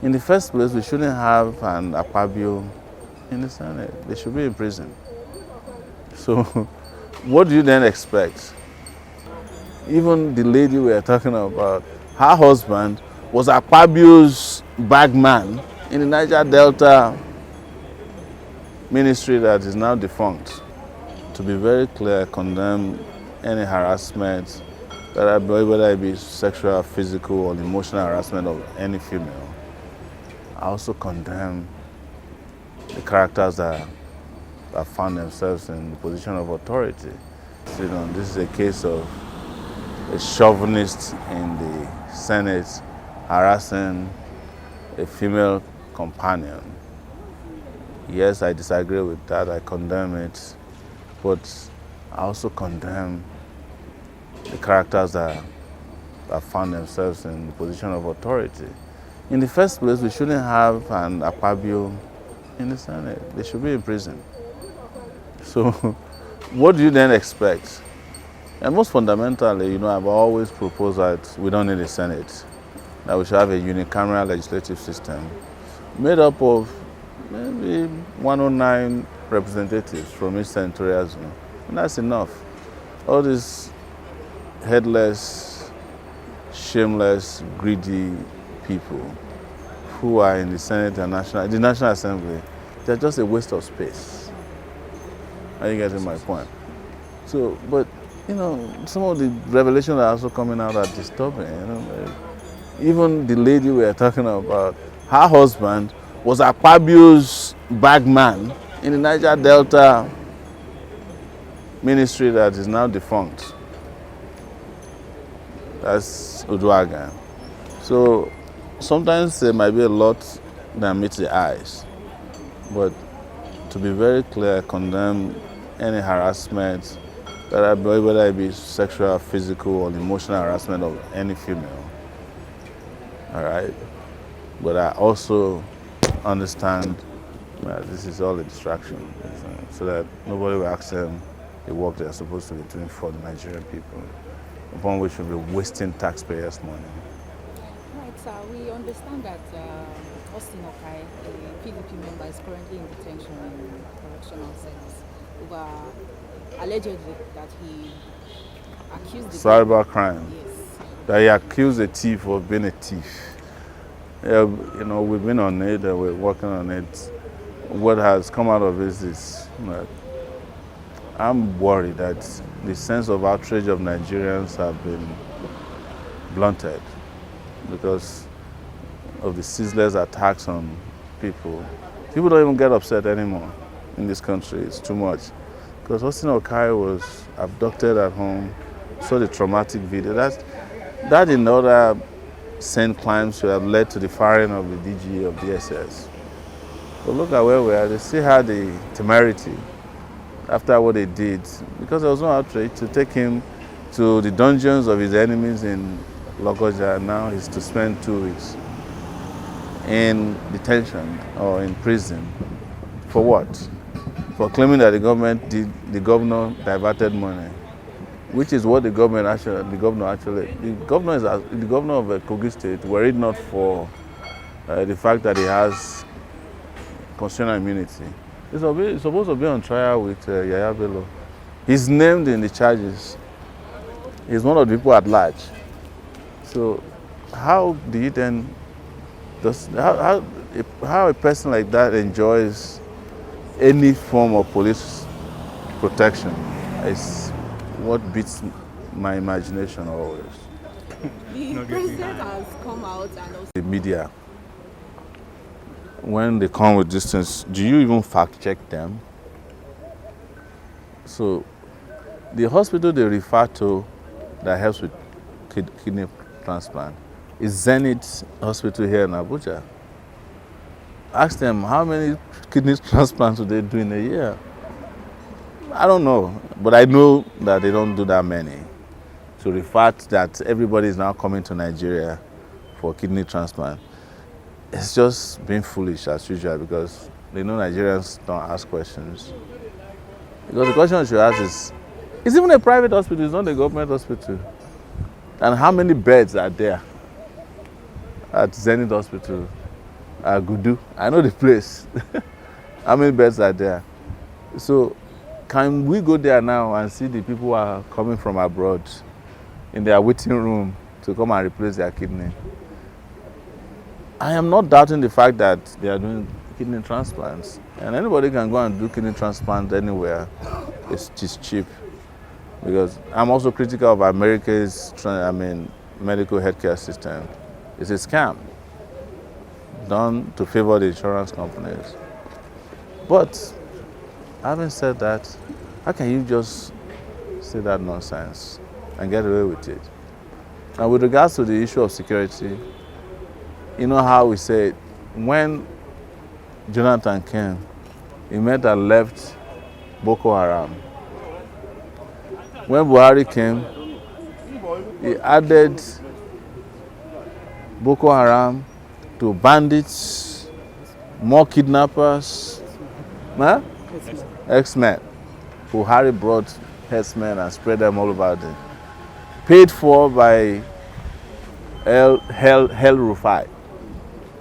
In the first place, we shouldn't have an Akpabio in the Senate. They should be in prison. So what do you then expect? Even the lady we are talking about, her husband was Akpabio's bagman in the Niger Delta ministry that is now defunct. To be very clear, I condemn any harassment, whether it be sexual, physical, or emotional harassment of any female. I also condemn the characters that found themselves in the position of authority. This is a case of a chauvinist in the Senate harassing a female companion. Yes, I disagree with that, I condemn it, but I also condemn the characters that found themselves in the position of authority. In the first place, we shouldn't have an Akpabio in the Senate. They should be in prison. So what do you then expect? And most fundamentally, I've always proposed that we don't need a Senate, that we should have a unicameral legislative system made up of maybe 109 representatives from each senatorial zone. And that's enough. All these headless, shameless, greedy people who are in the Senate and the National Assembly, they're just a waste of space. Are you getting my point? So, but some of the revelations are also coming out are disturbing. Even the lady we are talking about, her husband was Akpabio's bagman in the Niger Delta ministry that is now defunct. That's Uduaga. So sometimes there might be a lot that meets the eyes, but to be very clear, I condemn any harassment, whether it be sexual, physical, or emotional harassment of any female. All right? But I also understand that this is all a distraction, so that nobody will ask them the work they're supposed to be doing for the Nigerian people, upon which we'll be wasting taxpayers' money. Right, sir. We understand that Austin Okai, a PDP member, is currently in detention in correctional centers over allegedly that he accused the Cyber crime. Yes. That he accused a thief of being a thief. Yeah, we've been on it and we're working on it. What has come out of this is I'm worried that the sense of outrage of Nigerians have been blunted because of the ceaseless attacks on people. People don't even get upset anymore in this country. It's too much. Because Austin Okai was abducted at home, saw the traumatic video. That in other sane crimes should have led to the firing of the DG of DSS. But look at where we are. They still had the temerity after what they did, because there was no outrage, to take him to the dungeons of his enemies in Lokoja. Now he's to spend 2 weeks in detention or in prison. For what? For claiming that the governor diverted money, which is what the governor of Kogi State, were it not for the fact that he has constitutional immunity, he's supposed to be on trial with Yaya Bello. He's named in the charges. He's one of the people at large. So how do you then, how a person like that enjoys any form of police protection is what beats my imagination always. The president has come out and also The media, when they come with these things, do you even fact check them? So the hospital they refer to that helps with kidney transplant is Zenith Hospital here in Abuja. Ask them how many kidney transplants do they do in a year? I don't know, but I know that they don't do that many. So the fact that everybody is now coming to Nigeria for kidney transplant, it's just being foolish as usual, because they know Nigerians don't ask questions. Because the question you should ask is, it's even a private hospital, it's not a government hospital. And how many beds are there at Zenith Hospital? Gudu. I know the place. How many beds are there? So can we go there now and see the people who are coming from abroad in their waiting room to come and replace their kidney? I am not doubting the fact that they are doing kidney transplants, and anybody can go and do kidney transplant anywhere. It's cheap, because I'm also critical of America's medical healthcare system. It's a scam done to favor the insurance companies. But having said that, how can you just say that nonsense and get away with it? Now, with regards to the issue of security, you know how we said when Jonathan came, he met and left Boko Haram. When Buhari came, he added Boko Haram to bandits, more kidnappers, X-Men. Buhari brought X-Men and spread them all over the paid for by El Rufai,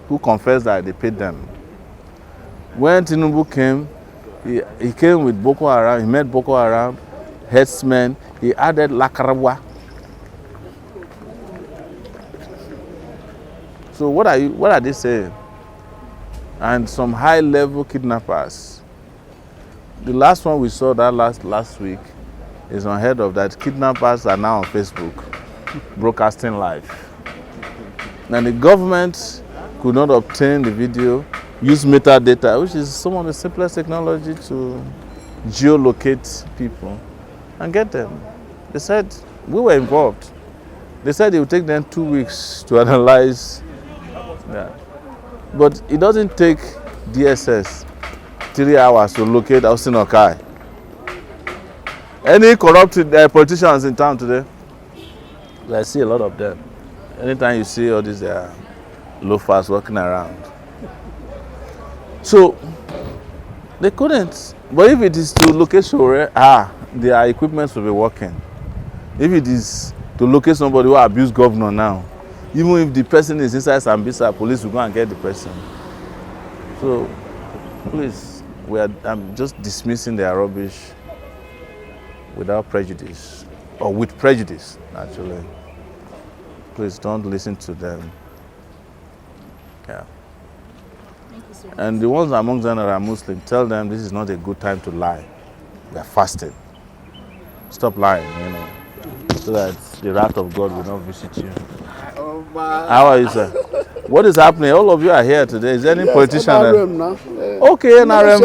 who confessed that they paid them. When Tinubu came, he came with Boko Haram, he met Boko Haram, headsmen, he added Lakarabwa. So what are they saying? And some high-level kidnappers. The last one we saw that last week is unheard of, that kidnappers are now on Facebook, broadcasting live. And the government could not obtain the video, use metadata, which is some of the simplest technology to geolocate people and get them. They said, we were involved. They said it would take them 2 weeks to analyze that. But it doesn't take DSS 3 hours to locate Austin Okai. Any corrupt politicians in town today? I see a lot of them. Anytime you see all these loafers walking around. So they couldn't. But if it is to locate Sowore, their equipment will be working. If it is to locate somebody who abused governor now, even if the person is inside Sambisa, police will go and get the person. So please, I'm just dismissing their rubbish without prejudice, or with prejudice, actually. Please don't listen to them. Yeah. Thank you so much. And the ones among them that are Muslim, tell them this is not a good time to lie. We are fasting. Stop lying, so that the wrath of God will not visit you. How are you, sir? What is happening? All of you are here today. Is there any politician? NRM now. Okay, NRM.